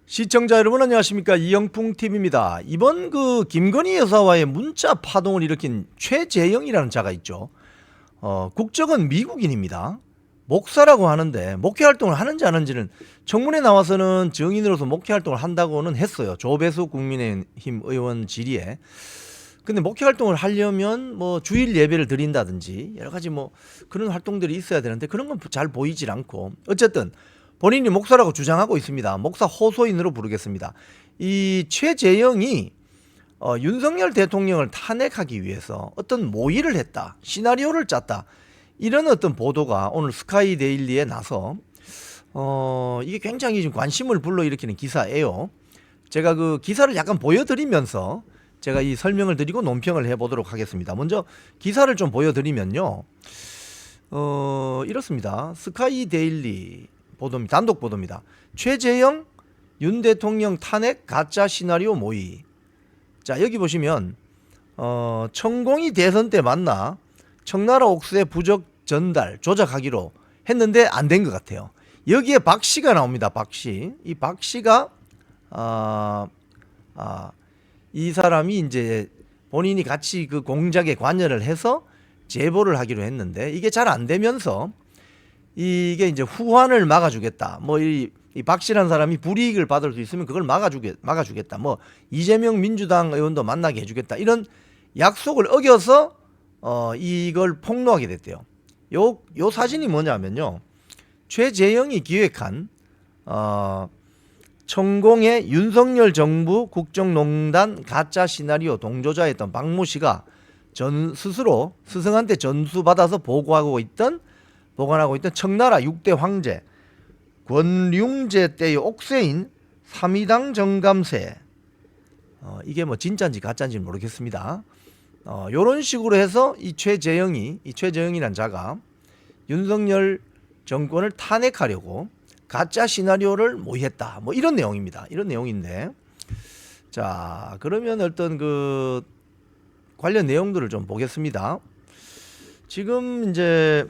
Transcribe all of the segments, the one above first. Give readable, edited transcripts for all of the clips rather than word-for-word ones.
시청자 여러분 안녕하십니까, 이영풍TV입니다. 이번 김건희 여사와의 문자 파동을 일으킨 최재영이라는 자가 있죠. 국적은 미국인입니다. 목사라고 하는데 목회 활동을 하는지 안 하는지는 청문회 나와서는 증인으로서 목회 활동을 한다고는 했어요. 조배수 국민의힘 의원 질의에. 근데 목회 활동을 하려면 뭐 주일 예배를 드린다든지 여러 가지 뭐 그런 활동들이 있어야 되는데 그런 건 잘 보이질 않고, 어쨌든 본인이 목사라고 주장하고 있습니다. 목사 호소인으로 부르겠습니다. 이 최재영이 윤석열 대통령을 탄핵하기 위해서 어떤 모의를 했다, 시나리오를 짰다, 이런 어떤 보도가 오늘 스카이데일리에 나서 이게 굉장히 지금 관심을 불러일으키는 기사예요. 제가 그 기사를 약간 보여드리면서 제가 이 설명을 드리고 논평을 해보도록 하겠습니다. 먼저 기사를 좀 보여드리면요, 이렇습니다. 스카이데일리 보도입니다. 단독 보도입니다. 최재영 윤 대통령 탄핵 가짜 시나리오 모의. 자, 여기 보시면 천공이 대선 때 만나 청나라 옥수의 부적 전달 조작하기로 했는데 안 된 것 같아요. 여기에 박 씨가 나옵니다. 박 씨. 이 박 씨가 이 사람이 이제 본인이 같이 그 공작에 관여를 해서 제보를 하기로 했는데 이게 잘 안 되면서 이게 이제 후환을 막아주겠다. 뭐 이 박 씨라는 사람이 불이익을 받을 수 있으면 그걸 막아주겠다. 뭐 이재명 민주당 의원도 만나게 해주겠다. 이런 약속을 어겨서 이걸 폭로하게 됐대요. 요 사진이 뭐냐면요, 최재영이 기획한 천공의 윤석열 정부 국정농단 가짜 시나리오 동조자였던 박모 씨가 스스로 스승한테 전수받아서 보관하고 있던 청나라 6대 황제 권룡제 때의 옥세인 삼위당 정감세, 이게 뭐 진짜인지 가짜인지 모르겠습니다. 요런 식으로 해서 이 최재영이란 자가 윤석열 정권을 탄핵하려고 가짜 시나리오를 모의했다. 뭐 이런 내용입니다. 이런 내용인데, 자, 그러면 어떤 그 관련 내용들을 좀 보겠습니다. 지금 이제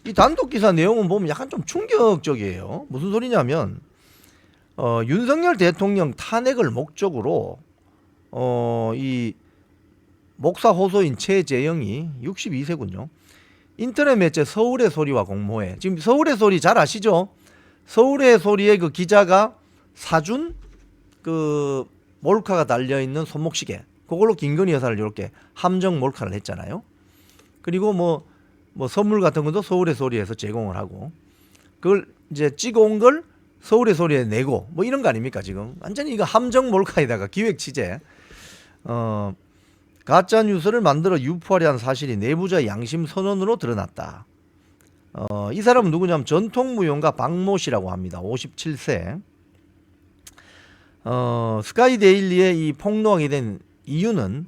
이 단독 기사 내용은 보면 약간 좀 충격적이에요. 무슨 소리냐면 윤석열 대통령 탄핵을 목적으로 이 목사 호소인 최재영이 62세군요. 인터넷 매체 서울의 소리와 공모해. 지금 서울의 소리 잘 아시죠? 서울의 소리의 그 기자가 사준 그 몰카가 달려 있는 손목시계, 그걸로 김건희 여사를 이렇게 함정 몰카를 했잖아요. 그리고 뭐 선물 같은 것도 서울의 소리에서 제공을 하고, 그걸 이제 찍어온 걸 서울의 소리에 내고 뭐 이런 거 아닙니까? 지금 완전히 이거 함정 몰카에다가 기획 취재, 가짜 뉴스를 만들어 유포하려 한 사실이 내부자 양심 선언으로 드러났다. 이 사람은 누구냐면 전통무용가 박모 씨라고 합니다. 57세. 스카이데일리에 이 폭로하게 된 이유는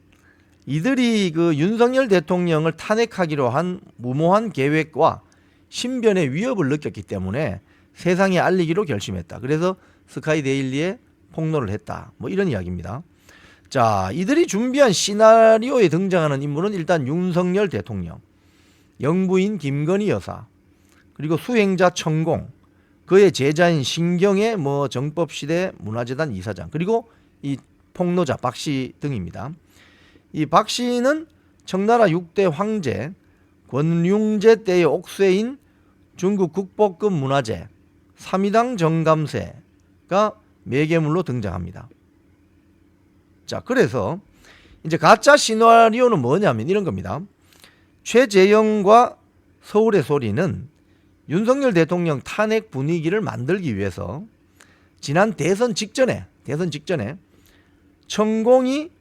이들이 그 윤석열 대통령을 탄핵하기로 한 무모한 계획과 신변의 위협을 느꼈기 때문에 세상에 알리기로 결심했다. 그래서 스카이데일리에 폭로를 했다. 뭐 이런 이야기입니다. 자, 이들이 준비한 시나리오에 등장하는 인물은 일단 윤석열 대통령, 영부인 김건희 여사, 그리고 수행자 천공, 그의 제자인 신경의 정법시대 문화재단 이사장, 그리고 이 폭로자 박 씨 등입니다. 이 박 씨는 청나라 6대 황제 권룡제 때의 옥쇄인 중국 국보급 문화재 삼위당 정감세가 매개물로 등장합니다. 자, 그래서 이제 가짜 시나리오는 뭐냐면 이런 겁니다. 최재영과 서울의 소리는 윤석열 대통령 탄핵 분위기를 만들기 위해서 지난 대선 직전에 천공이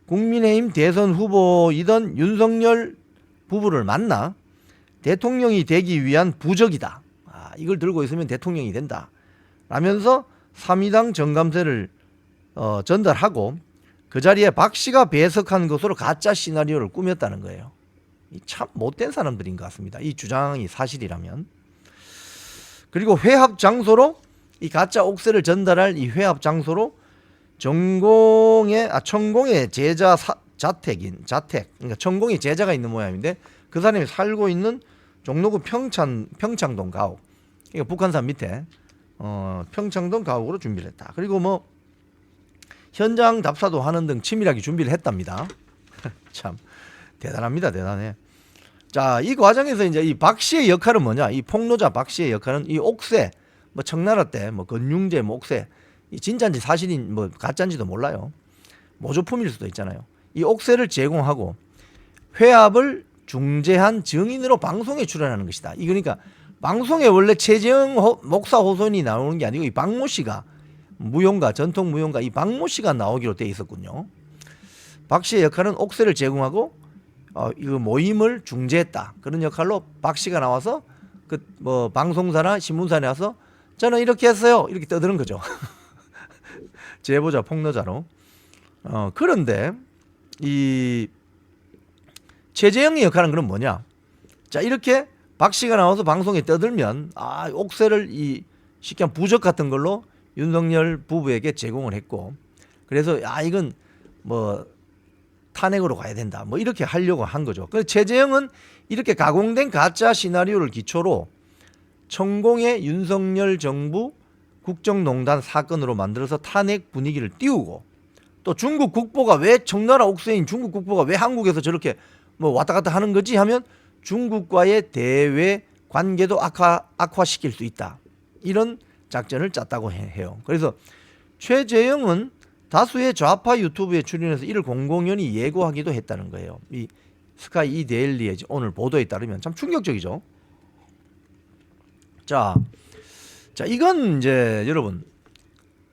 국민의힘 대선 후보이던 윤석열 부부를 만나 대통령이 되기 위한 부적이다. 이걸 들고 있으면 대통령이 된다. 라면서 삼위당 정감세를 전달하고 그 자리에 박 씨가 배석한 것으로 가짜 시나리오를 꾸몄다는 거예요. 참 못된 사람들인 것 같습니다. 이 주장이 사실이라면. 그리고 회합 장소로 이 가짜 옥새를 전달할 이 회합 장소로 천공의 제자 자택, 그러니까 천공의 제자가 있는 모양인데 그 사람이 살고 있는 종로구 평창동 가옥, 그러니까 북한산 밑에 평창동 가옥으로 준비를 했다. 그리고 뭐 현장 답사도 하는 등 치밀하게 준비를 했답니다. 참 대단합니다. 대단해. 자, 이 과정에서 이제 이 박 씨의 역할은 뭐냐? 이 폭로자 박 씨의 역할은 이 옥새, 뭐 청나라 때 뭐 건융제, 뭐 옥새, 이 진짜인지 사실인 뭐 가짜인지도 몰라요. 모조품일 수도 있잖아요. 이 옥새를 제공하고 회합을 중재한 증인으로 방송에 출연하는 것이다. 이 그러니까 방송에 원래 최재형 목사 호손이 나오는 게 아니고 이 박모 씨가 무용가, 전통 무용가 이 박모 씨가 나오기로 돼 있었군요. 박 씨의 역할은 옥새를 제공하고 이거 모임을 중재했다. 그런 역할로 박 씨가 나와서 그 뭐 방송사나 신문사에 나와서 저는 이렇게 했어요. 이렇게 떠드는 거죠. 제보자 폭로자로. 그런데 이 최재형의 역할은 그럼 뭐냐? 자, 이렇게 박 씨가 나와서 방송에 떠들면 옥새를 이 쉽게 한 부적 같은 걸로 윤석열 부부에게 제공을 했고, 그래서 이건 뭐 탄핵으로 가야 된다. 뭐 이렇게 하려고 한 거죠. 그래서 최재형은 이렇게 가공된 가짜 시나리오를 기초로 천공의 윤석열 정부 국정농단 사건으로 만들어서 탄핵 분위기를 띄우고, 또 중국 국보가 왜 청나라 옥새인 중국 국보가 왜 한국에서 저렇게 뭐 왔다 갔다 하는 거지 하면 중국과의 대외 관계도 악화시킬 수 있다. 이런 작전을 짰다고 해요. 그래서 최재형은 다수의 좌파 유튜브에 출연해서 이를 공공연히 예고하기도 했다는 거예요. 이 스카이 이 데일리의 오늘 보도에 따르면 참 충격적이죠. 자, 이건 이제 여러분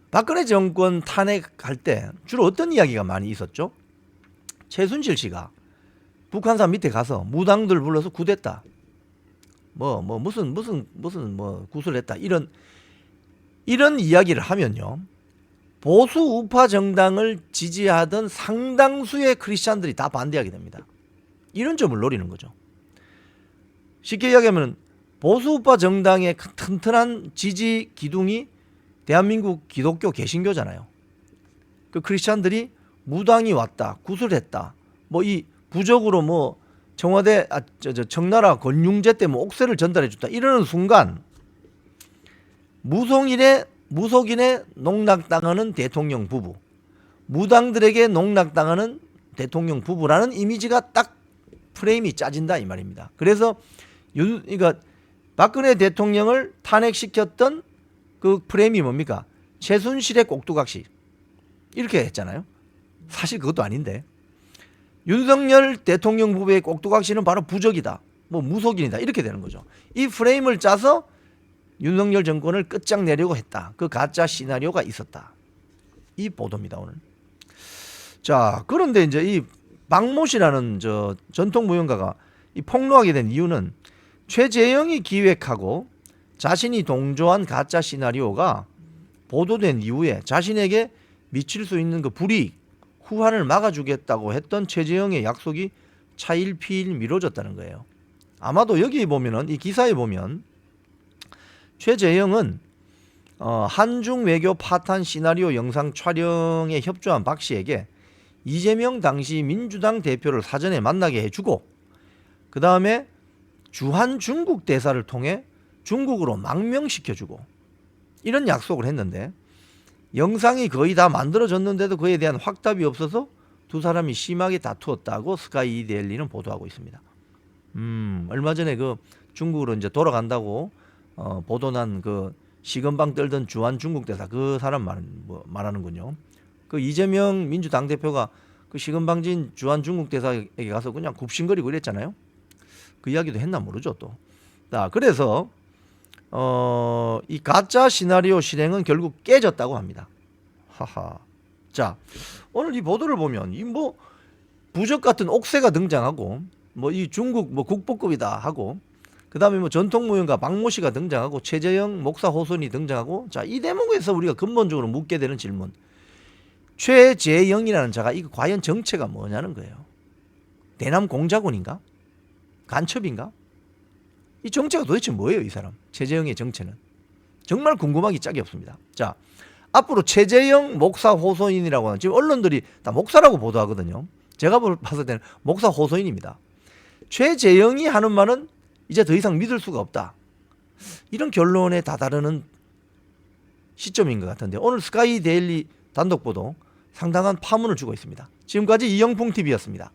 박근혜 정권 탄핵할 때 주로 어떤 이야기가 많이 있었죠? 최순실 씨가 북한산 밑에 가서 무당들 불러서 구됐다. 무슨 구슬했다. 이런 이야기를 하면요. 보수 우파 정당을 지지하던 상당수의 크리스찬들이 다 반대하게 됩니다. 이런 점을 노리는 거죠. 쉽게 이야기하면 보수 우파 정당의 튼튼한 지지 기둥이 대한민국 기독교 개신교잖아요. 그 크리스찬들이 무당이 왔다, 구슬했다, 뭐 이 부적으로 뭐 청와대 청나라 건융제 때 뭐 옥새를 전달해 줬다 이러는 순간 무속인의 농락당하는 대통령 부부, 무당들에게 농락당하는 대통령 부부라는 이미지가 딱 프레임이 짜진다 이 말입니다. 그래서 그러니까 박근혜 대통령을 탄핵시켰던 그 프레임이 뭡니까? 최순실의 꼭두각시 이렇게 했잖아요. 사실 그것도 아닌데 윤석열 대통령 부부의 꼭두각시는 바로 부적이다, 뭐 무속인이다 이렇게 되는 거죠. 이 프레임을 짜서 윤석열 정권을 끝장내려고 했다. 그 가짜 시나리오가 있었다. 이 보도입니다 오늘. 자, 그런데 이제 이 박모 씨라는 저 전통 무용가가 이 폭로하게 된 이유는 최재형이 기획하고 자신이 동조한 가짜 시나리오가 보도된 이후에 자신에게 미칠 수 있는 그 불이익, 후환을 막아주겠다고 했던 최재형의 약속이 차일피일 미뤄졌다는 거예요. 아마도 여기 보면은 이 기사에 보면 최재형은 한중 외교 파탄 시나리오 영상 촬영에 협조한 박 씨에게 이재명 당시 민주당 대표를 사전에 만나게 해주고 그 다음에 주한 중국 대사를 통해 중국으로 망명시켜주고 이런 약속을 했는데 영상이 거의 다 만들어졌는데도 그에 대한 확답이 없어서 두 사람이 심하게 다투었다고 스카이 데일리는 보도하고 있습니다. 얼마 전에 그 중국으로 이제 돌아간다고 보도난 그 시건방 떨던 주한 중국 대사 그 사람 말하는군요. 그 이재명 민주당 대표가 그 시건방진 주한 중국 대사에게 가서 그냥 굽신거리고 이랬잖아요. 그 이야기도 했나 모르죠 또. 자, 그래서 이 가짜 시나리오 실행은 결국 깨졌다고 합니다. 하하. 자, 오늘 이 보도를 보면 이 뭐 부적 같은 옥새가 등장하고 뭐 이 중국 뭐 국보급이다 하고 그다음에 뭐 전통무용가 박모 씨가 등장하고 최재형 목사 호손이 등장하고 자, 이 대목에서 우리가 근본적으로 묻게 되는 질문. 최재형이라는 자가 이거 과연 정체가 뭐냐는 거예요. 대남 공작원인가? 간첩인가? 이 정체가 도대체 뭐예요, 이 사람? 최재형의 정체는. 정말 궁금하기 짝이 없습니다. 자, 앞으로 최재형 목사 호소인이라고 하는 지금 언론들이 다 목사라고 보도하거든요. 제가 봤을 때는 목사 호소인입니다. 최재형이 하는 말은 이제 더 이상 믿을 수가 없다. 이런 결론에 다다르는 시점인 것 같은데 오늘 스카이 데일리 단독 보도 상당한 파문을 주고 있습니다. 지금까지 이영풍 TV였습니다.